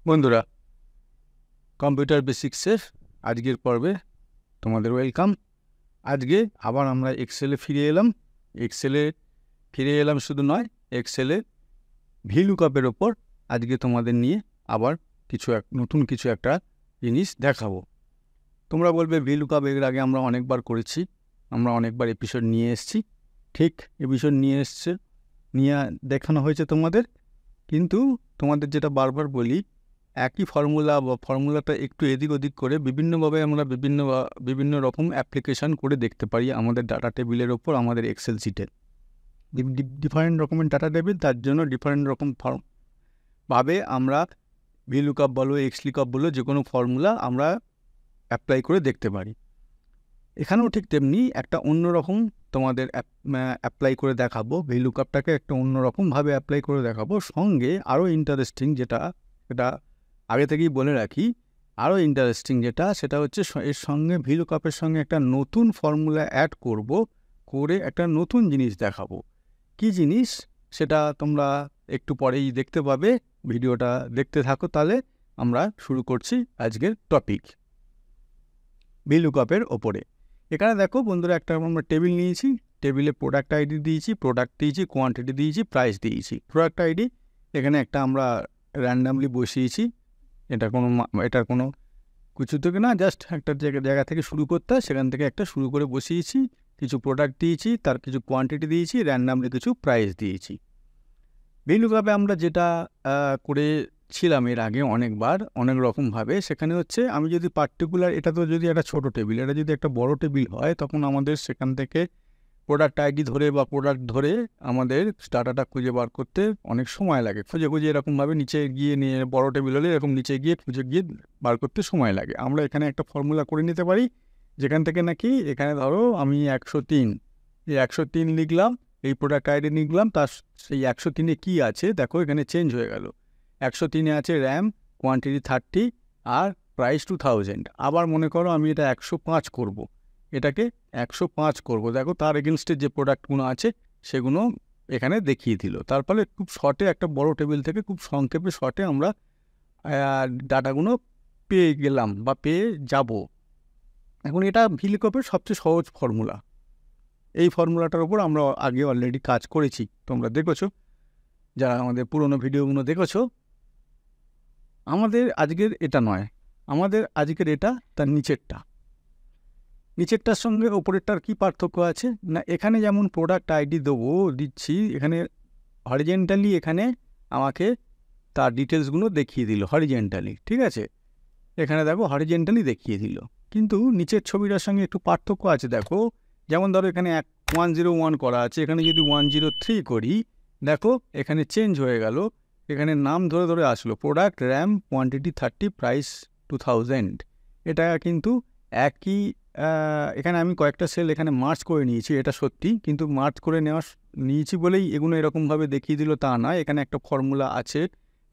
বন্ধুরা, কম্পিউটার বেসিক্সের আজকের পর্বে তোমাদের ওয়েলকাম। আজকে আবার আমরা এক্সেলে ফিরে এলাম। শুধু নয়, এক্সেলে ভিলুকআপের ওপর আজকে তোমাদের নিয়ে আবার নতুন কিছু একটা জিনিস দেখাবো। তোমরা বলবে ভিলুকআপ এর আগে আমরা অনেকবার করেছি, আমরা অনেকবার এপিসোড নিয়ে এসেছি। ঠিক এপিসোড নিয়ে দেখানো হয়েছে তোমাদের, কিন্তু তোমাদের যেটা বারবার বলি, একই ফর্মুলাটা একটু এদিক ওদিক করে বিভিন্নভাবে আমরা বিভিন্ন রকম অ্যাপ্লিকেশান করে দেখতে পারি আমাদের ডাটা টেবিলের ওপর, আমাদের এক্সেল শিটে। ডিফারেন্ট রকমের ডাটা টেবিল, তার জন্য ডিফারেন্ট রকম ভাবে আমরা ভিলুকআপ বলো, এক্সলুকআপ বলো, যে কোনো ফর্মুলা আমরা অ্যাপ্লাই করে দেখতে পারি। এখানেও ঠিক তেমনি একটা অন্যরকম তোমাদের অ্যাপ্লাই করে দেখাবো। ভিলুকআপটাকে একটা অন্যরকমভাবে অ্যাপ্লাই করে দেখাবো। সঙ্গে আরও ইন্টারেস্টিং যেটা আগে থেকেই বলে রাখি, আরও ইন্টারেস্টিং সেটা হচ্ছে এর সঙ্গে ভিলুকআপের সঙ্গে একটা নতুন ফর্মুলা অ্যাড করে একটা নতুন জিনিস দেখাবো। কি জিনিস সেটা তোমরা একটু পরেই দেখতে পাবে। ভিডিওটা দেখতে থাকো। তাহলে আমরা শুরু করছি আজকের টপিক, ভিলুকআপের ওপরে। এখানে দেখো বন্ধুরা, একটা আমরা টেবিল নিয়েছি। টেবিলে প্রোডাক্ট আইডি দিয়েছি, কোয়ান্টিটি দিয়েছি, প্রাইস দিয়েছি। প্রোডাক্ট আইডি এখানে একটা আমরা র্যান্ডামলি বসিয়েছি। এটার কোনো কিছু থেকে না, জাস্ট একটা জায়গা থেকে শুরু করতে হয়, সেখান থেকে একটা শুরু করে বসিয়েছি। কিছু প্রোডাক্ট দিয়েছি, তার কিছু কোয়ান্টিটি দিয়েছি, র্যান্ডামলি কিছু প্রাইস দিয়েছি। ভিলুকআপে আমরা যেটা করেছিলাম এর আগে অনেকবার অনেক রকমভাবে, সেখানে হচ্ছে আমি যদি পার্টিকুলার, এটা তো যদি একটা ছোটো টেবিল, এটা যদি একটা বড় টেবিল হয়, তখন আমাদের সেখান থেকে প্রোডাক্ট আইডি ধরে বা প্রোডাক্ট ধরে আমাদের ডাটাটা খুঁজে বার করতে অনেক সময় লাগে। খুঁজে এরকমভাবে নিচে গিয়ে নিয়ে, বড় টেবিল হলে এরকম নিচে গিয়ে বার করতে সময় লাগে। আমরা এখানে একটা ফর্মুলা করে নিতে পারি, যেখান থেকে নাকি এখানে ধরো আমি 103 লিখলাম, এই প্রোডাক্ট আইডি লিখলাম, তার সেই 103-এ কী আছে দেখো, এখানে চেঞ্জ হয়ে গেল। 103-এ আছে র্যাম, কোয়ান্টিটি 30 আর প্রাইস 2000। আবার মনে করো আমি এটা 105 করব, এটাকে 105 করব। দেখো তার এগেনস্টে যে প্রোডাক্টগুলো আছে সেগুলো এখানে দেখিয়ে দিল। তার ফলে খুব শর্টে, একটা বড় টেবিল থেকে খুব সংক্ষেপে শর্টে আমরা ডাটাগুলো পেয়ে গেলাম বা পেয়ে যাব। এখন এটা ভিলুকআপের সবচেয়ে সহজ ফর্মুলা। এই ফর্মুলাটার উপর আমরা আগে অলরেডি কাজ করেছি, তোমরা দেখেছো, যারা আমাদের পুরোনো ভিডিওগুলো দেখেছো। আমাদের আজকের এটা নয়, আমাদের আজকের এটা তার নিচেরটার সঙ্গে ওপরেরটার কি পার্থক্য আছে না, এখানে যেমন প্রোডাক্ট আইডি দিচ্ছি, এখানে হরিজেন্টালি এখানে আমাকে তার ডিটেলসগুলো দেখিয়ে দিল হরিজেন্টালি, ঠিক আছে। এখানে দেখো হরিজেন্টালি দেখিয়ে দিল, কিন্তু নিচের ছবিটার সঙ্গে একটু পার্থক্য আছে। দেখো, যেমন ধরো এখানে 101 করা আছে, এখানে যদি 103 করি, দেখো এখানে চেঞ্জ হয়ে গেল। এখানে নাম ধরে ধরে আসলো, প্রোডাক্ট, র্যাম, কোয়ান্টিটি 30, প্রাইস 2000। এটা কিন্তু একই। এখানে আমি কয়েকটা সেল এখানে মার্চ করে নিয়েছি, এটা সত্যি, কিন্তু মার্চ করে নিয়েছি বলেই এগুলো এরকমভাবে দেখিয়ে দিল তা নয়। এখানে একটা ফর্মুলা আছে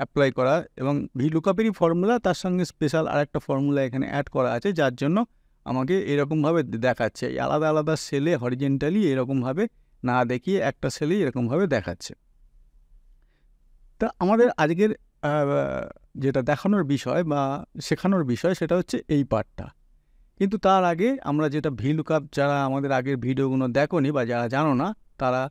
অ্যাপ্লাই করা, এবং ভিলুকআপেরই ফর্মুলা, তার সঙ্গে স্পেশাল আরেকটা ফর্মুলা এখানে অ্যাড করা আছে, যার জন্য আমাকে এরকমভাবে দেখাচ্ছে। আলাদা আলাদা সেলে হরিজেন্টালি এরকমভাবে না দেখিয়ে একটা সেলেই এরকমভাবে দেখাচ্ছে। তা আমাদের আজকের যেটা দেখানোর বিষয় বা শেখানোর বিষয়, সেটা হচ্ছে এই পার্টটা। কিন্তু তার আগে আমরা যেটা ভিলুকআপ, যারা আমাদের আগের ভিডিওগুলো দেখোনি বা যারা জানো না, তারা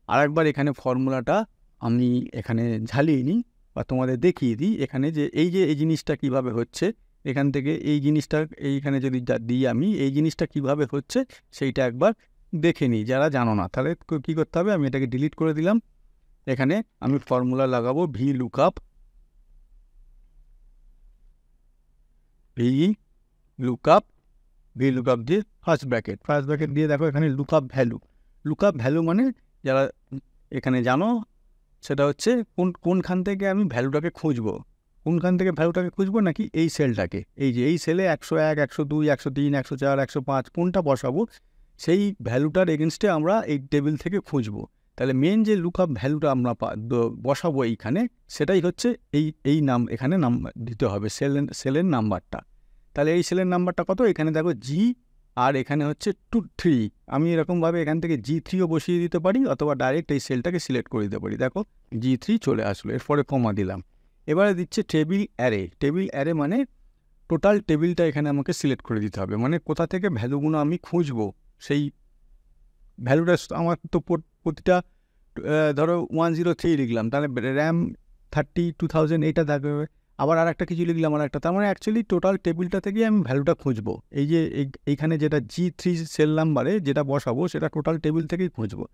আরেকবার এখানে ফর্মুলাটা আমি এখানে ঝালিয়ে নিই বা তোমাদের দেখিয়ে দিই। এখানে যে এই জিনিসটা কিভাবে হচ্ছে, এখান থেকে এই জিনিসটা এইখানে যদি দিই আমি, এই জিনিসটা কিভাবে হচ্ছে সেইটা একবার দেখে নিই যারা জানো না। তাহলে কী করতে হবে, আমি এটাকে ডিলিট করে দিলাম। এখানে আমি ফর্মুলা লাগাবো ভিলুকআপ দিয়ে ফার্স্ট ব্র্যাকেট দিয়ে দেখো এখানে লুকআপ ভ্যালু মানে, যারা এখানে জানো, সেটা হচ্ছে কোনখান থেকে আমি ভ্যালুটাকে খুঁজবো, নাকি এই সেলটাকে, এই সেলে 101, 102, 103, 104, 105 কোনটা বসাবো, সেই ভ্যালুটার এগেনস্টে আমরা এই টেবিল থেকে খুঁজবো। তাহলে মেন যে লুকআপ ভ্যালুটা আমরা বসাবো এইখানে, সেটাই হচ্ছে এই এখানে নাম্বার দিতে হবে, সেলের নাম্বারটা। তাহলে এই সেলের নাম্বারটা কত, এখানে দেখো জি, আর এখানে হচ্ছে 23। আমি এরকমভাবে এখান থেকে G3ও বসিয়ে দিতে পারি, অথবা ডাইরেক্ট এই সেলটাকে সিলেক্ট করে দিতে পারি। দেখো G3 চলে আসলো, এরপরে কমা দিলাম। এবারে দিচ্ছে টেবিল অ্যারে। টেবিল অ্যারে মানে টোটাল টেবিলটা এখানে আমাকে সিলেক্ট করে দিতে হবে, মানে কোথা থেকে ভ্যালুগুলো আমি খুঁজবো সেই ভ্যালুটা আমার তো প্রতিটা ধরো 103 লিখলাম, তাহলে র্যাম 32,000 এইটা থাকবে, আবার আর একটা কিছু লিখলাম আর একটা, তার মানে অ্যাকচুয়ালি টোটাল টেবিলটা থেকেই আমি ভ্যালুটা খুঁজবো। এই যে এইখানে যেটা G3 সেল নাম্বারে যেটা বসাবো সেটা টোটাল টেবিল থেকেই খুঁজবো।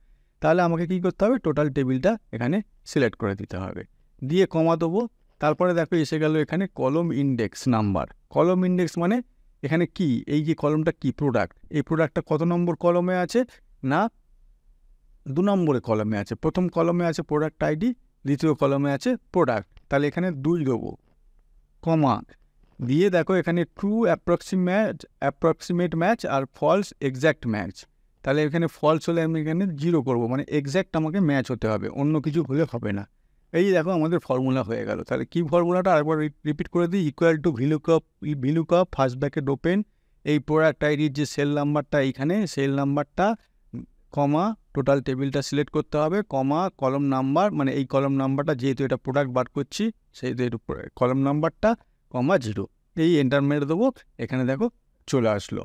তাহলে আমাকে কী করতে হবে, টোটাল টেবিলটা এখানে সিলেক্ট করে দিতে হবে, দিয়ে কমা দেবো। তারপরে দেখো এসে গেল এখানে কলম ইন্ডেক্স নাম্বার। কলম ইন্ডেক্স মানে এখানে কি, এই যে কলমটা কি, প্রোডাক্ট। এই প্রোডাক্টটা কত নম্বর কলমে আছে না 2 নম্বরে কলমে আছে। প্রথম কলমে আছে প্রোডাক্ট আইডি, দ্বিতীয় কলমে আছে প্রোডাক্ট, তাহলে এখানে 2 দেবো, কমা দিয়ে দেখো এখানে ট্রু অ্যাপ্রক্সিমেট ম্যাচ আর ফলস এক্স্যাক্ট ম্যাচ। তাহলে এখানে ফলস হলে আমি এখানে 0 করবো, মানে এক্স্যাক্ট আমাকে ম্যাচ হতে হবে, অন্য কিছু হলে হবে না। এই দেখো আমাদের ফর্মুলা হয়ে গেল। তাহলে কি ফর্মুলাটা আরেকবার রিপিট করে দিই, equal to VLOOKUP first bracket open, এই প্রোডাক্ট আইডির যে সেল নাম্বারটা এইখানে, সেল নাম্বারটা কমা টোটাল টেবিলটা সিলেক্ট করতে হবে, কমা কলম নাম্বার, মানে এই কলম নাম্বারটা যেহেতু এটা প্রোডাক্ট বার করছি সেহেতু কলম নাম্বারটা, কমা 0, এই এন্টার মেরে দেবো। এখানে দেখো চলে আসলো।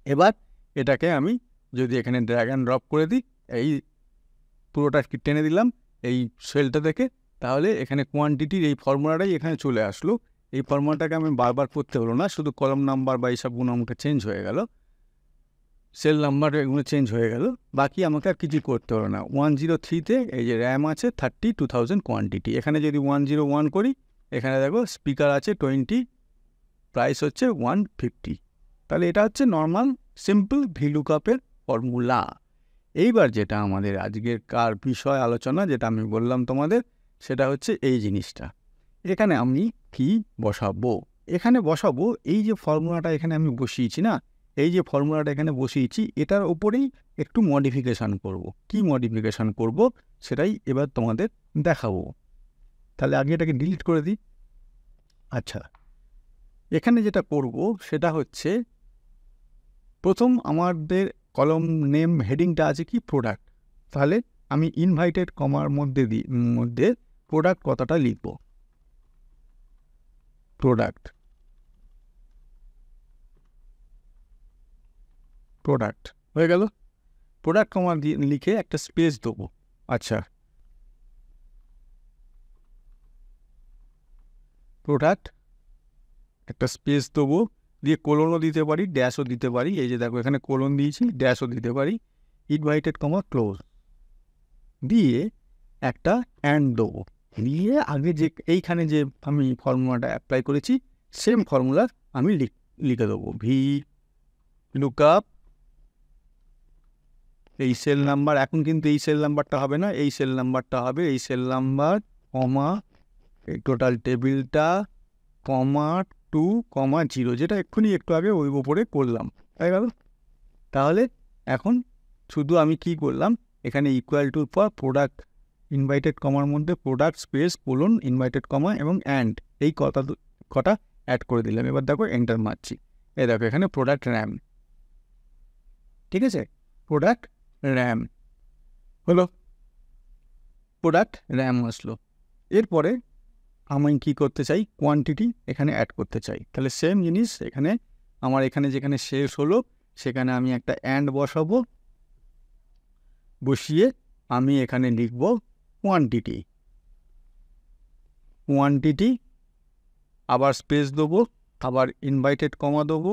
এবার এটাকে আমি যদি এখানে ড্র্যাগ অ্যান্ড ড্রপ করে দিই, এই পুরোটা টেনে দিলাম এই সেলটা থেকে, তাহলে এখানে কোয়ান্টিটির এই ফর্মুলাটাই এখানে চলে আসলো। এই ফর্মুলাটাকে আমি বারবার করতে হলো না, শুধু কলম নাম্বার বা এইসবগুলো আমাকে চেঞ্জ হয়ে গেল, সেল নাম্বার এগুলো চেঞ্জ হয়ে গেল, বাকি আমাকে আর কিছু করতে হলো না। 103তে এই যে র্যাম আছে 32,000 কোয়ান্টিটি, এখানে যদি 101 করি, এখানে দেখো স্পিকার আছে 20, প্রাইস হচ্ছে 150। তাহলে এটা হচ্ছে নর্মাল সিম্পল ভিলুকআপের ফর্মুলা। এইবার যেটা আমাদের আজকের কার বিষয় আলোচনা, যেটা আমি বললাম তোমাদের, সেটা হচ্ছে এই জিনিসটা। এখানে আমি কি বসাবো, এখানে বসাবো এই যে ফর্মুলাটা এখানে আমি বসিয়েছি না, এই যে ফর্মুলাটা এখানে বসিয়েছি এটার ওপরেই একটু মডিফিকেশান করব। কি মডিফিকেশান করব সেটাই এবার তোমাদের দেখাবো। তাহলে আগে এটাকে ডিলিট করে দিই। আচ্ছা, এখানে যেটা করব সেটা হচ্ছে, প্রথম আমাদের কলম নেম হেডিংটা আছে কি, প্রোডাক্ট। তাহলে আমি ইনভাইটেড কমার মধ্যে প্রোডাক্ট কথাটা লিখব, প্রোডাক্ট হয়ে গেল। প্রোডাক্ট কমা দিয়ে লিখে একটা স্পেস দেবো। আচ্ছা, প্রোডাক্ট একটা স্পেস দেবো, দিয়ে কোলনও দিতে পারি, ড্যাশও দিতে পারি। এই যে দেখো এখানে কোলন দিয়েছি, ড্যাশও দিতে পারি। ইনভাইটেড কমা ক্লোজ দিয়ে একটা অ্যান্ড দেবো, দিয়ে আগে যে এইখানে যে আমি ফর্মুলাটা অ্যাপ্লাই করেছি সেম ফর্মুলা আমি লিখে দেবো, VLOOKUP এই সেল নাম্বার। এখন কিন্তু এই সেল নাম্বারটা হবে না, এই সেল নাম্বারটা হবে, এই সেল নাম্বার কমা এই টোটাল টেবিলটা কমা 2, 0, যেটা এক্ষুনি একটু আগে ওই উপরে করলাম, হয়ে গেল। তাহলে এখন শুধু আমি কি করলাম, এখানে ইকুয়াল টুর পর প্রোডাক্ট ইনভাইটেড কমার মধ্যে product space colon inverted comma এবং অ্যান্ড এই কটা অ্যাড করে দিলাম। এবার দেখো এন্টার মারছি, এই দেখো এখানে প্রোডাক্ট র্যাম, ঠিক আছে, প্রোডাক্ট র্যাম হলো, প্রোডাক্ট র্যাম আসলো। এরপরে আমি কি করতে চাই, কোয়ান্টিটি এখানে অ্যাড করতে চাই। তাহলে সেম জিনিস এখানে আমার এখানে যেখানে শেষ হলো সেখানে আমি একটা অ্যান্ড বসাবো, বসিয়ে আমি এখানে লিখব কোয়ান্টিটি, আবার স্পেস দেবো, আবার ইনভাইটেড কমা দেবো,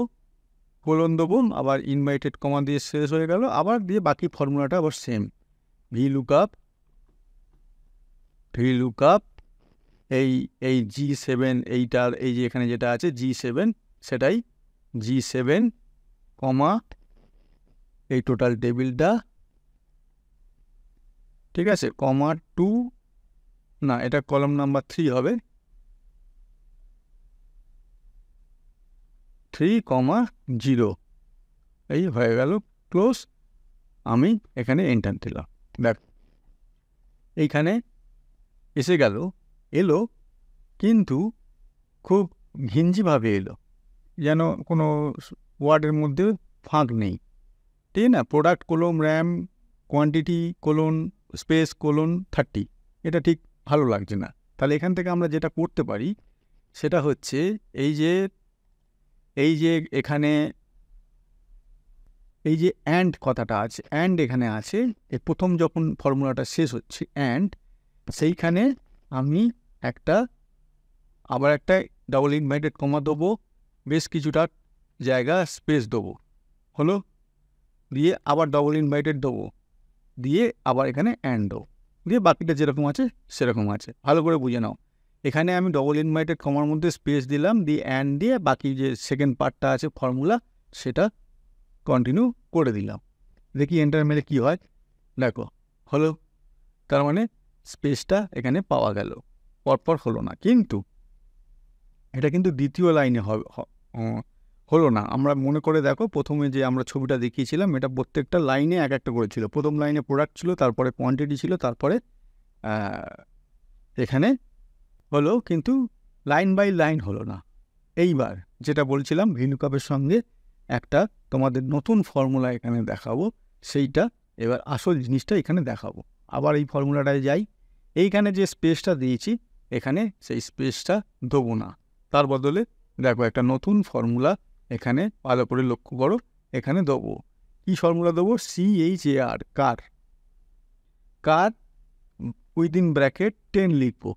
কোলন দেবো, আবার ইনভাইটেড কমা দিয়ে শেষ হয়ে গেল, আবার দিয়ে বাকি ফর্মুলাটা আবার সেম, VLOOKUP এই G7 এইটার এই যে এখানে যেটা আছে G7 সেটাই G7 কমা এই টোটাল টেবিলটা, ঠিক আছে, কমা 2, না এটা কলম নাম্বার 3 হবে, 3,0, এই হয়ে গেল ক্লোজ। আমি এখানে এন্টার দিলাম, দেখ এইখানে এসে গেল, এলো কিন্তু খুব ঘিঞ্জিভাবে এলো, যেন কোনো ওয়ার্ডের মধ্যে ফাঁক নেই, ঠিক না। Product colon RAM quantity colon space colon 30, এটা ঠিক ভালো লাগছে না। তাহলে এখান থেকে আমরা যেটা করতে পারি সেটা হচ্ছে এই যে এখানে এই যে অ্যান্ড কথাটা আছে, অ্যান্ড এখানে আছে, এই প্রথম যখন ফর্মুলাটা শেষ হচ্ছে অ্যান্ড, সেইখানে আমি আবার একটা ডাবল ইনভার্টেড কমা দেবো, বেশ কিছুটা জায়গা স্পেস দেবো, হলো, দিয়ে আবার ডবল ইনভার্টেড দেবো, দিয়ে আবার এখানে অ্যান্ড দেবো, দিয়ে বাকিটা যেরকম আছে সেরকম আছে। ভালো করে বুঝে নাও, এখানে আমি ডবল ইনভার্টেড কমার মধ্যে স্পেস দিলাম, দিয়ে অ্যান্ড দিয়ে বাকি যে সেকেন্ড পার্টটা আছে ফর্মুলা সেটা কন্টিনিউ করে দিলাম। দেখি এন্টার মেরে কী হয়, দেখো হলো। তার মানে স্পেসটা এখানে পাওয়া গেল, পরপর হলো না। কিন্তু এটা কিন্তু দ্বিতীয় লাইনে হলো না। আমরা মনে করে দেখো, প্রথমে যে আমরা ছবিটা দেখিয়েছিলাম এটা প্রত্যেকটা লাইনে এক একটা করে ছিল। প্রথম লাইনে প্রোডাক্ট ছিল, তারপরে কোয়ান্টিটি ছিল, তারপরে এখানে হলো, কিন্তু লাইন বাই লাইন হলো না। এইবার যেটা বলছিলাম ভিলুকাপের সঙ্গে একটা তোমাদের নতুন ফর্মুলা এখানে দেখাবো, সেইটা এবার আসল জিনিসটা এখানে দেখাবো। আবার এই ফর্মুলাটায় যাই, এইখানে যে স্পেসটা দিয়েছি এখানে সেই স্পেসটা দেবো না, তার বদলে দেখো একটা নতুন ফর্মুলা এখানে ভালো করে লক্ষ্য করো, এখানে দেবো। কী ফর্মুলা দেবো? CHAR, কার উইদিন ব্র্যাকেট 10 লিখবো।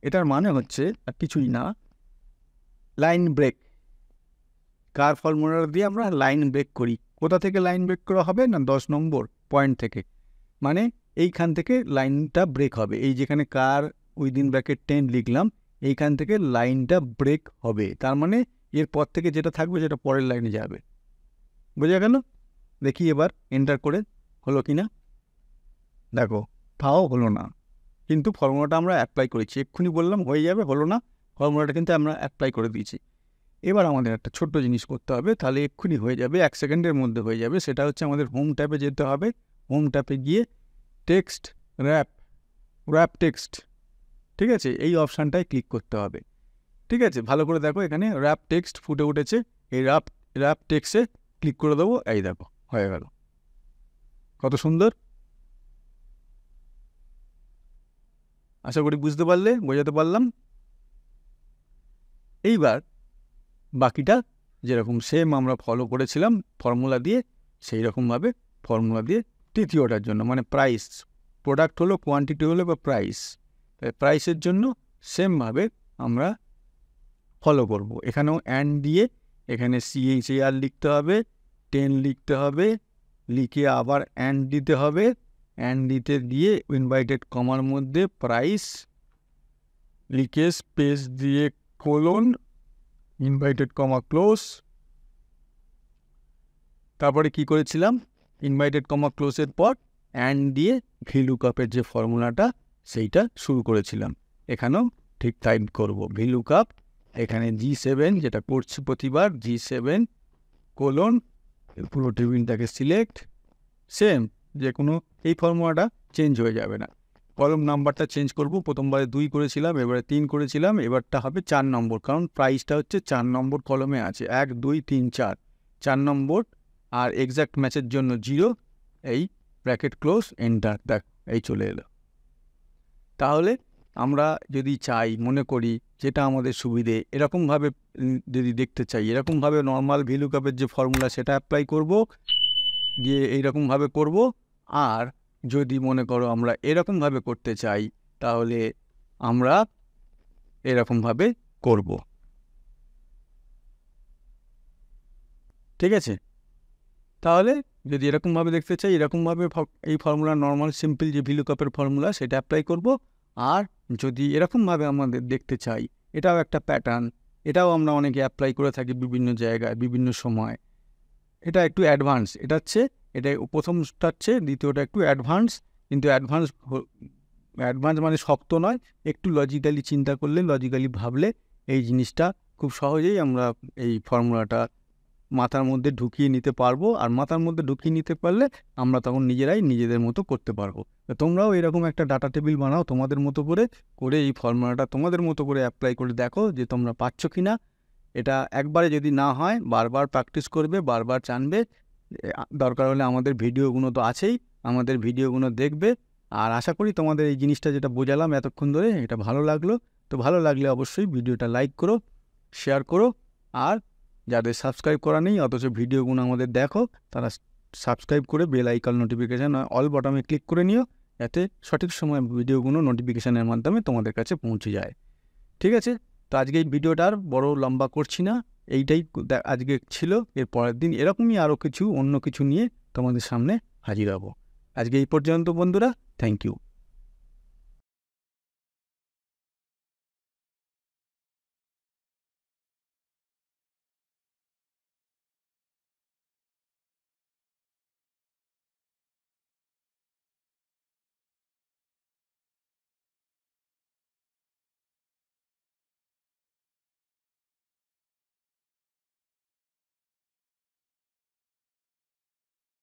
এটার মানে হচ্ছে আর কিছুই না, লাইন ব্রেক। কার ফর্মুলা দিয়ে আমরা লাইন ব্রেক করি। কোথা থেকে লাইন ব্রেক করা হবে না, 10 নম্বর পয়েন্ট থেকে, মানে এইখান থেকে লাইনটা ব্রেক হবে। এই যেখানে কার উইদিন ব্র্যাকেট 10 লিখলাম, এইখান থেকে লাইনটা ব্রেক হবে। তার মানে এরপর থেকে যেটা থাকবে সেটা পরের লাইনে যাবে। বোঝা গেল? দেখি এবার এন্টার করে হলো কি না। দেখো তাও হলো না, কিন্তু ফর্মুলাটা আমরা অ্যাপ্লাই করেছি। এক্ষুনি বললাম হয়ে যাবে, হলো না। ফর্মুলাটা কিন্তু আমরা অ্যাপ্লাই করে দিয়েছি। এবার আমাদের একটা ছোট্ট জিনিস করতে হবে, তাহলে এক্ষুনি হয়ে যাবে, 1 সেকেন্ডের মধ্যে হয়ে যাবে। সেটা হচ্ছে আমাদের হোম ট্যাবে যেতে হবে। হোম ট্যাবে গিয়ে টেক্সট র্যাপ টেক্সট, ঠিক আছে, এই অপশানটায় ক্লিক করতে হবে। ঠিক আছে, ভালো করে দেখো, এখানে র্যাপ টেক্সট ফুটে উঠেছে। এই র্যাপ টেক্সটে ক্লিক করে দেবো। এই দেখো হয়ে গেল, কত সুন্দর। আশা করি বুঝতে পারলে, বোঝাতে পারলাম। এইবার বাকিটা যেরকম সেম আমরা ফলো করেছিলাম ফর্মুলা দিয়ে, সেই রকমভাবে ফর্মুলা দিয়ে তৃতীয়টার জন্য, মানে প্রাইস, প্রোডাক্ট হলো, কোয়ান্টিটি হলো বা প্রাইস, প্রাইসের জন্য সেমভাবে আমরা ফলো করব। এখানেও অ্যান্ড দিয়ে এখানে CHAR লিখতে হবে, 10 লিখতে হবে, লিখে আবার অ্যান্ড দিতে হবে। অ্যান্ড দিতে দিয়ে ইনভাইটেড কমার মধ্যে প্রাইস লিখে স্পেস দিয়ে কোলন, ইনভাইটেড কমা ক্লোজ। তারপরে কি করেছিলাম, ইনভাইটেড কমা ক্লোজের পর অ্যান্ড দিয়ে ভিলুকাপের যে ফর্মুলাটা সেইটা শুরু করেছিলাম। এখানেও ঠিক তাই করব। ভিলুকাপ এখানে G7 যেটা করছি প্রতিবার, G7 কোলন, পুরো টেবিলটাকে সিলেক্ট, সেম যে কোনো, এই ফর্মুলাটা চেঞ্জ হয়ে যাবে না। কলম নাম্বারটা চেঞ্জ করব, প্রথমবারে 2 করেছিলাম, এবারে 3 করেছিলাম, এবারটা হবে 4 নম্বর, কারণ প্রাইসটা হচ্ছে 4 নম্বর কলমে আছে, 1 2 3 4, 4 নম্বর। আর এক্স্যাক্ট ম্যাচের জন্য 0, এই ব্র্যাকেট ক্লোজ, এন্টার, দেখ এই চলে এলো। তাহলে আমরা যদি চাই, মনে করি যেটা আমাদের সুবিধে, এরকমভাবে যদি দেখতে চাই, এরকমভাবে নর্মাল ভিলুকাপের যে ফর্মুলা সেটা অ্যাপ্লাই করব, দিয়ে এইরকমভাবে করব। আর যদি মনে করো আমরা এরকমভাবে করতে চাই, তাহলে আমরা এরকমভাবে করব। ঠিক আছে, তাহলে যদি এরকমভাবে দেখতে চাই, এরকমভাবে এই ফর্মুলা নর্মাল সিম্পল যে ভিলুকাপের ফর্মুলা সেটা অ্যাপ্লাই করব। আর যদি এরকমভাবে আমাদের দেখতে চাই, এটাও একটা প্যাটার্ন, এটাও আমরা অনেকে অ্যাপ্লাই করে থাকি বিভিন্ন জায়গায় বিভিন্ন সময়। এটা একটু অ্যাডভান্স, এটা প্রথমটা হচ্ছে, দ্বিতীয়টা একটু অ্যাডভান্স। কিন্তু অ্যাডভান্স মানে শক্ত নয়, একটু লজিক্যালি চিন্তা করলে, লজিক্যালি ভাবলে এই জিনিসটা খুব সহজেই আমরা এই ফর্মুলাটা মাথার মধ্যে ঢুকিয়ে নিতে পারবো। আর মাথার মধ্যে ঢুকিয়ে নিতে পারলে আমরা তখন নিজেরাই নিজেদের মতো করতে পারবো। তোমরাও এরকম একটা ডাটা টেবিল বানাও তোমাদের মতো করে এই ফর্মুলাটা তোমাদের মতো করে অ্যাপ্লাই করে দেখো যে তোমরা পাচ্ছ কি না। এটা একবারে যদি না হয়, বারবার প্র্যাকটিস করবে, বারবার জানবে। দরকার হলে আমাদের ভিডিওগুলো তো আছেই, আমাদের ভিডিওগুলো দেখবে। আর আশা করি তোমাদের এই জিনিসটা যেটা বোঝালাম এতক্ষণ ধরে এটা ভালো লাগলো। তো ভালো লাগলে অবশ্যই ভিডিওটা লাইক করো, শেয়ার করো, আর যাদের সাবস্ক্রাইব করা নেই অথচ ভিডিওগুলো আমাদের দেখো তারা সাবস্ক্রাইব করে বেল আইকন নোটিফিকেশান অল বটমে ক্লিক করে নিও, যাতে সঠিক সময় ভিডিওগুলো নোটিফিকেশানের মাধ্যমে তোমাদের কাছে পৌঁছে যায়। ঠিক আছে, তো আজকে এই ভিডিওটা আর বড় লম্বা করছি না, এইটাই আজকে ছিল। এর পরের দিন এরকমই আরও অন্য কিছু নিয়ে তোমাদের সামনে হাজির হব। আজকে এই পর্যন্ত বন্ধুরা, থ্যাংক ইউ।